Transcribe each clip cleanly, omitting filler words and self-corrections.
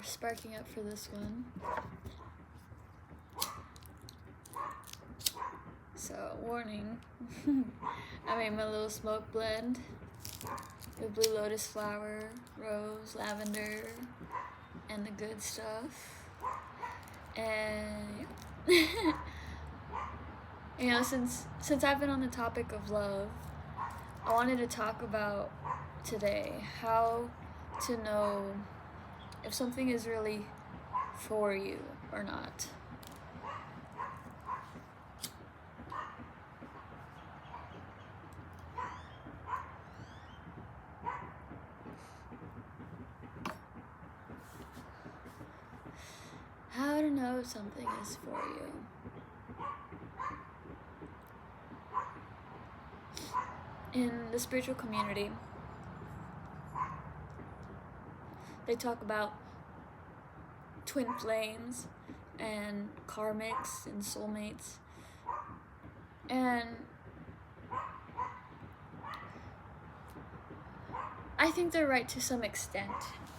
sparking up for this one. So, warning. I made my little smoke blend with blue lotus flower, rose, lavender, and the good stuff. And you know, since I've been on the topic of love, I wanted to talk about today how to know if something is really for you or not. How to know if something is for you. In the spiritual community, they talk about twin flames and karmics and soulmates. And I think they're right to some extent.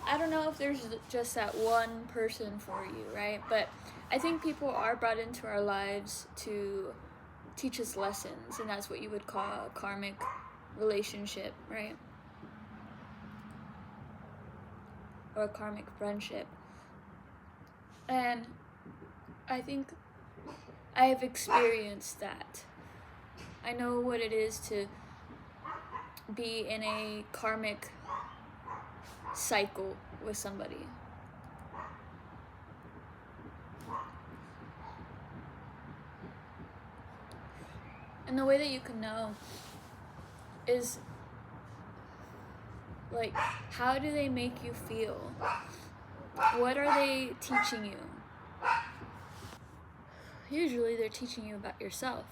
I don't know if there's just that one person for you, right? But I think people are brought into our lives to teach us lessons, and that's what you would call a karmic relationship, right? Or a karmic friendship. And I think I have experienced that. I know what it is to be in a karmic cycle with somebody. And the way that you can know is, like, how do they make you feel? What are they teaching you? Usually they're teaching you about yourself.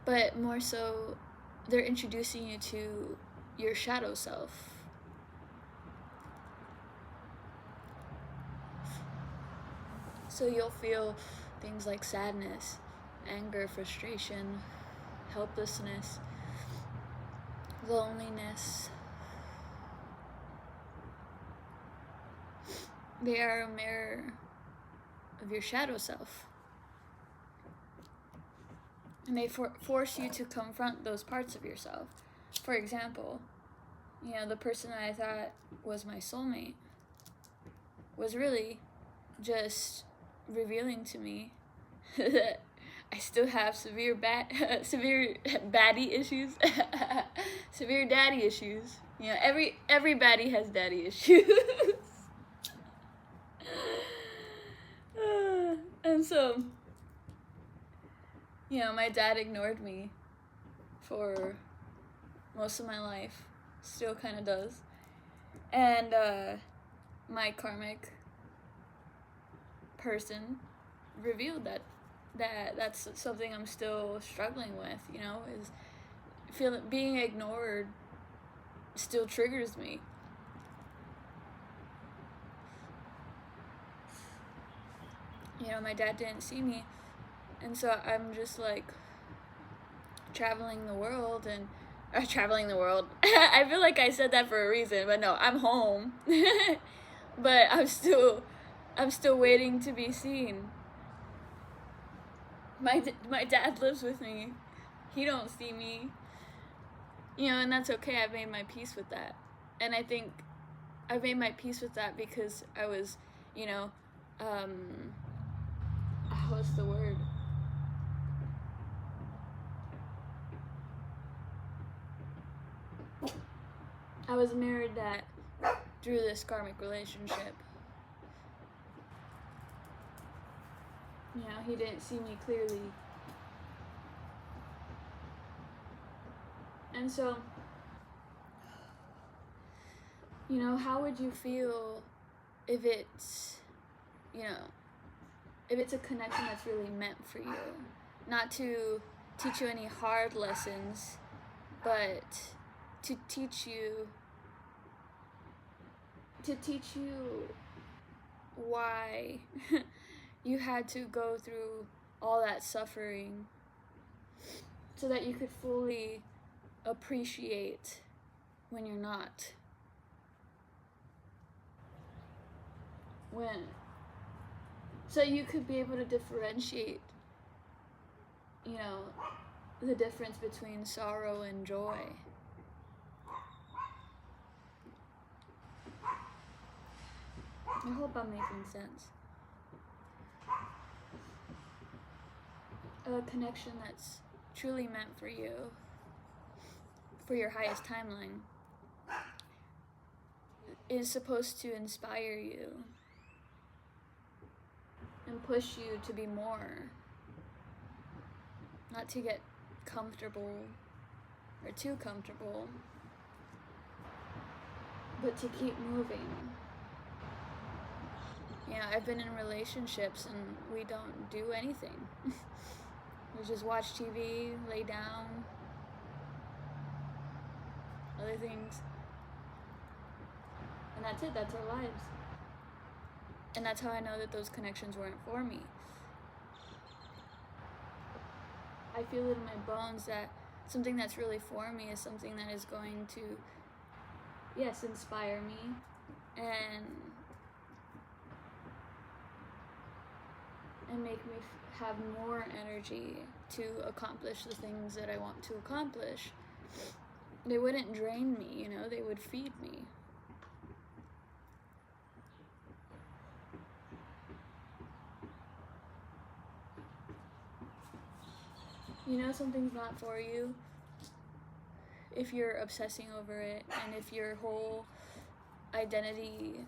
But more so, they're introducing you to your shadow self. So you'll feel things like sadness, anger, frustration, helplessness, loneliness. They are a mirror of your shadow self. And they force you to confront those parts of yourself. For example, you know, the person I thought was my soulmate was really just revealing to me that I still have severe baddie issues, severe daddy issues. You know, every baddie has daddy issues. And so, you know, my dad ignored me for most of my life, still kind of does. And my karmic person revealed that's something I'm still struggling with, you know, is being ignored still triggers me. You know, my dad didn't see me, and so I'm just like traveling the world. I feel like I said that for a reason, but no, I'm home. But I'm still waiting to be seen. My dad lives with me. He don't see me. You know, and that's okay. I've made my peace with that. And I think I've made my peace with that because I was, you know, what's the word? I was mirrored that through this karmic relationship. You know, he didn't see me clearly. And so, you know, how would you feel if it's, you know, if it's a connection that's really meant for you? Not to teach you any hard lessons, but to teach you why you had to go through all that suffering so that you could fully appreciate when you're not. so you could be able to differentiate, the difference between sorrow and joy. I hope I'm making sense. A connection that's truly meant for you, for your highest timeline, is supposed to inspire you and push you to be more, not to get comfortable or too comfortable, but to keep moving. I've been in relationships and we don't do anything. We just watch TV, lay down, other things. And that's it, that's our lives. And that's how I know that those connections weren't for me. I feel it in my bones that something that's really for me is something that is going to, yes, inspire me and make me have more energy to accomplish the things that I want to accomplish. They wouldn't drain me, they would feed me. Something's not for you if you're obsessing over it, and if your whole identity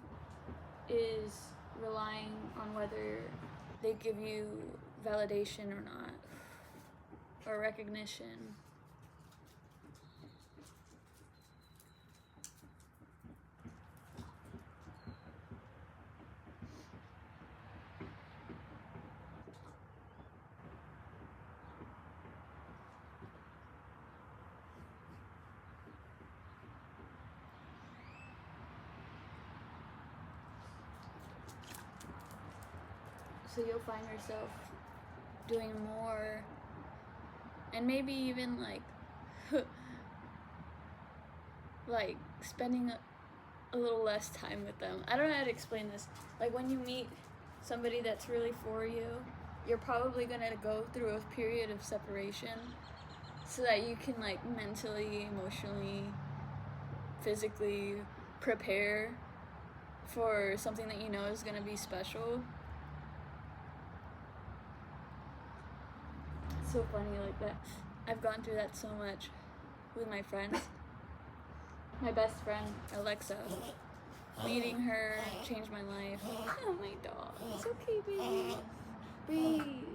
is relying on whether they give you validation or not, or recognition. So you'll find yourself doing more, and maybe even like spending a little less time with them. I don't know how to explain this. Like when you meet somebody that's really for you, you're probably gonna go through a period of separation so that you can mentally, emotionally, physically prepare for something that is gonna be special. So funny like that. I've gone through that so much with my friends. My best friend, Alexa. Meeting her changed my life. Oh, my dog. It's okay, baby. Breathe.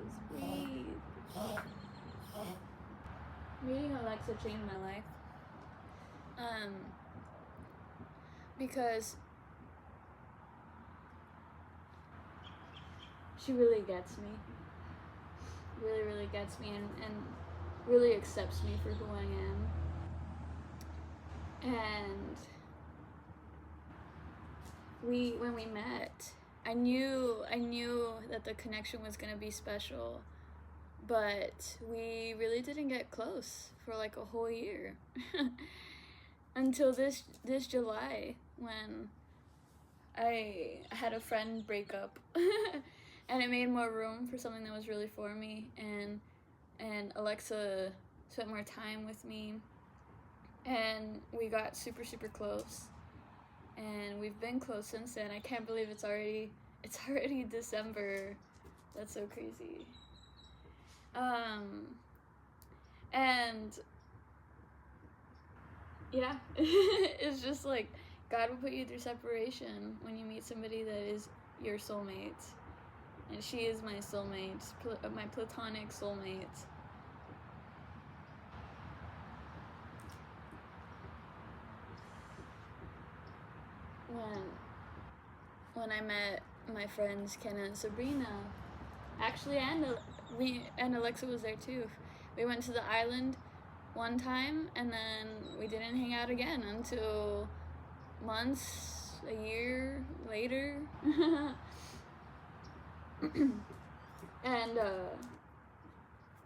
Meeting Alexa changed my life. Because she really gets me. Really, really gets me and really accepts me for who I am. And when we met, I knew that the connection was gonna be special, but we really didn't get close for a whole year. Until this July, when I had a friend break up. And it made more room for something that was really for me, and Alexa spent more time with me, and we got super, super close, and we've been close since then. I can't believe it's already December. That's so crazy. And yeah, it's just God will put you through separation when you meet somebody that is your soulmate. And she is my soulmate, my platonic soulmate. When I met my friends Kenna and Sabrina, actually, and Alexa was there too. We went to the island one time, and then we didn't hang out again until months, a year later. And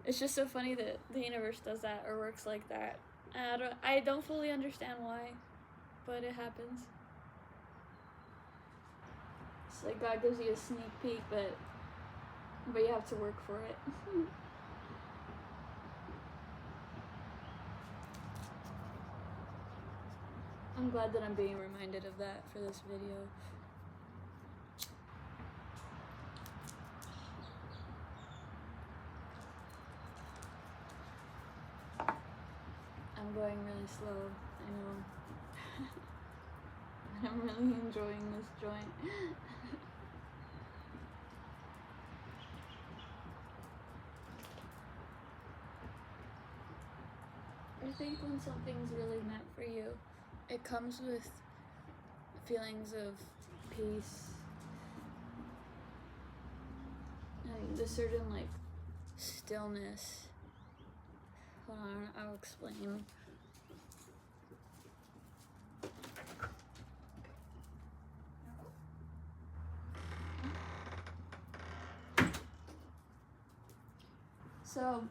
it's just so funny that the universe does that or works like that. I don't fully understand why, but it happens. It's like God gives you a sneak peek, but you have to work for it. I'm glad that I'm being reminded of that for this video. I'm going really slow, I know. But I'm really enjoying this joint. I think when something's really meant for you, it comes with feelings of peace and a certain like stillness. Hold on, I'll explain. So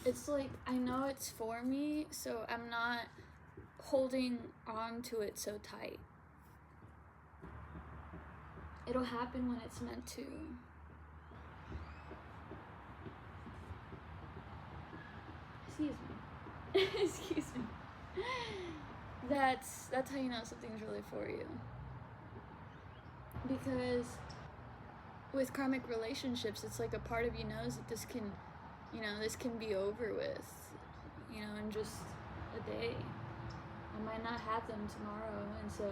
it's like, I know it's for me, so I'm not holding on to it so tight. It'll happen when it's meant to. Excuse me. Excuse me. That's how you know something's really for you. Because with karmic relationships, it's like a part of you knows that this can, this can be over with, in just a day. I might not have them tomorrow, and so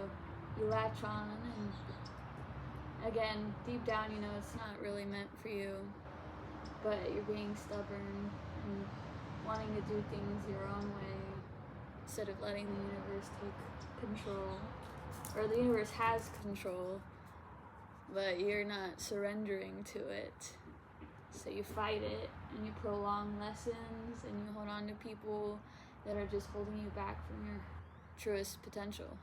you latch on, and again, deep down, it's not really meant for you, but you're being stubborn and wanting to do things your own way instead of letting the universe take control, or the universe has control, but you're not surrendering to it. So you fight it, and you prolong lessons, and you hold on to people that are just holding you back from your truest potential.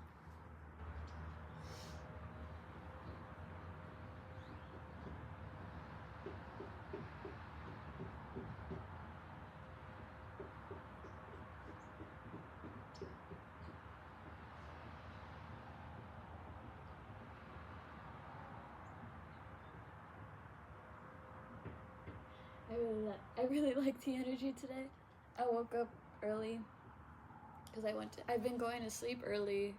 I really like the energy today. I woke up early because I've been going to sleep early,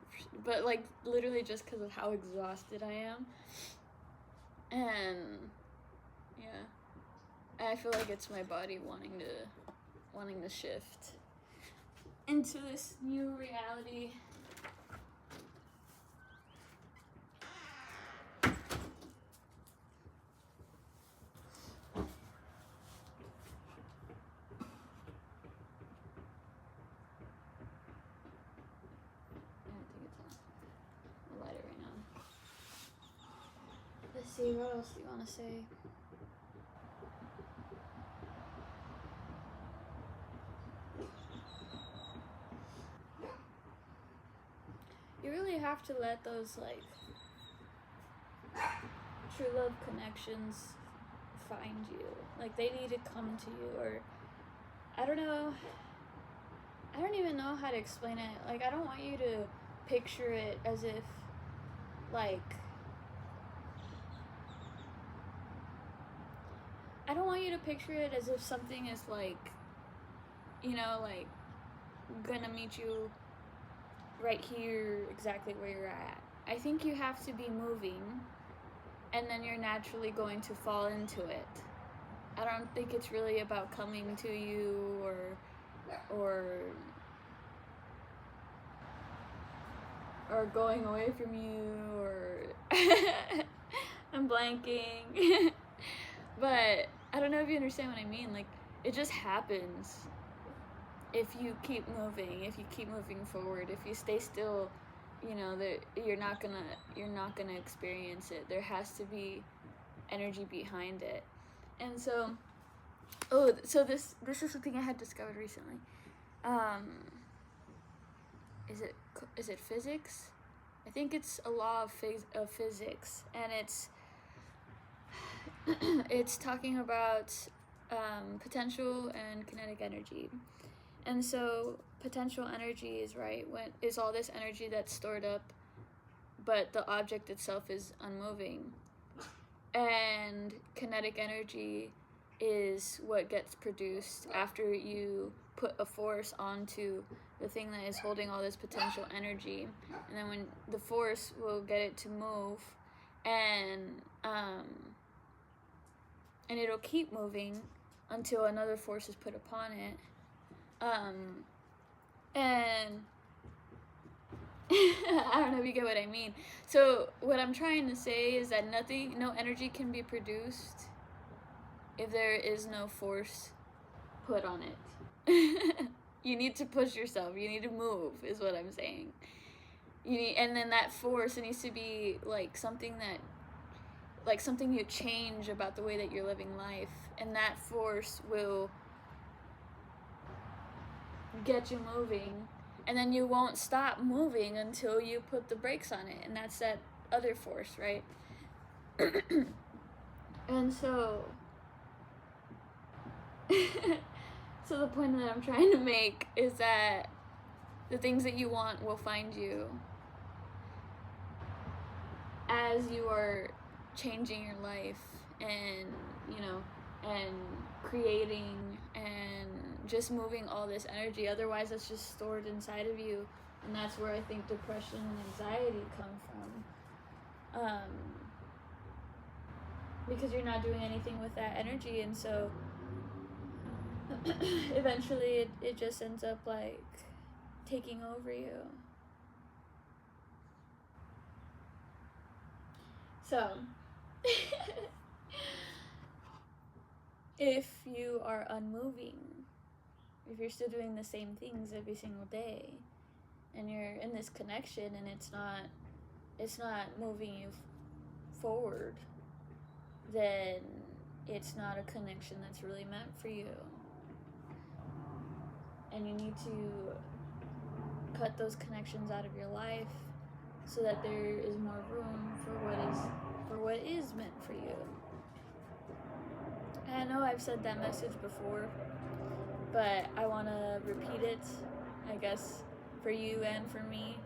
but like literally just because of how exhausted I am. And yeah, I feel like it's my body wanting to shift into this new reality. Let's see, what else do you want to say? You really have to let those, like, true love connections find you. Like, they need to come to you, or, I don't know. I don't even know how to explain it. Like, I don't want you to picture it as if, like, I don't want you to picture it as if something is like, like gonna meet you right here exactly where you're at. I think you have to be moving, and then you're naturally going to fall into it. I don't think it's really about coming to you or going away from you, or I'm blanking. But I don't know if you understand what I mean. Like, it just happens if you keep moving, if you keep moving forward. If you stay still, you're not gonna experience it. There has to be energy behind it. And so, this is something I had discovered recently. Is it physics? I think it's a law of physics, and it's talking about potential and kinetic energy. And so potential energy is, right, when is all this energy that's stored up, but the object itself is unmoving. And kinetic energy is what gets produced after you put a force onto the thing that is holding all this potential energy. And then when the force will get it to move, and it'll keep moving until another force is put upon it. And I don't know if you get what I mean. So what I'm trying to say is that no energy can be produced if there is no force put on it. You need to push yourself. You need to move, is what I'm saying. And then that force, it needs to be like something you change about the way that you're living life, and that force will get you moving, and then you won't stop moving until you put the brakes on it, and that's that other force, right? And so so the point that I'm trying to make is that the things that you want will find you as you are changing your life, and and creating and just moving all this energy. Otherwise, it's just stored inside of you, and that's where I think depression and anxiety come from, because you're not doing anything with that energy. And so eventually it just ends up like taking over you. So if you are unmoving, if you're still doing the same things every single day, and you're in this connection and it's not moving you forward, then it's not a connection that's really meant for you. And you need to cut those connections out of your life so that there is more room for what is meant for you. And I know I've said that message before, but I want to repeat it, I guess, for you and for me.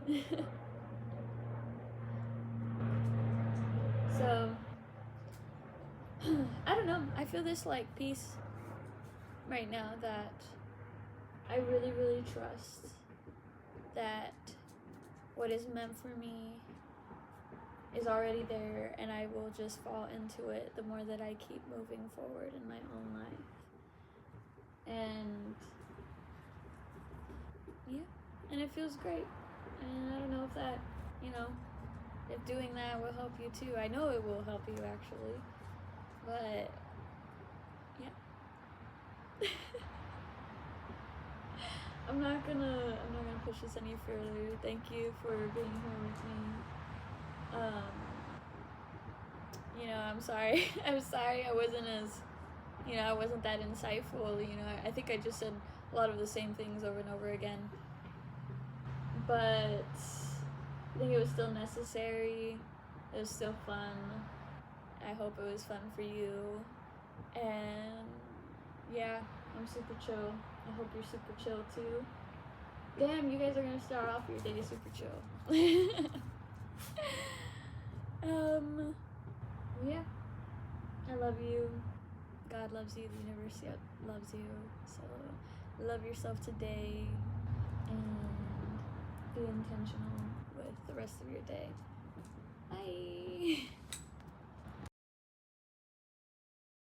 So, I don't know, I feel this like peace right now that I really, really trust that what is meant for me is already there, and I will just fall into it the more that I keep moving forward in my own life. And yeah, and it feels great. And I don't know if that, if doing that will help you too. I know it will help you actually, but yeah. I'm not gonna push this any further. Thank you for being here with me. I'm sorry. I'm sorry I wasn't I wasn't that insightful. I think I just said a lot of the same things over and over again. But I think it was still necessary. It was still fun. I hope it was fun for you. And yeah, I'm super chill. I hope you're super chill too. Damn, you guys are gonna start off your day super chill. Yeah, I love you. God loves you. The universe loves you. So love yourself today, and be intentional with the rest of your day. Bye.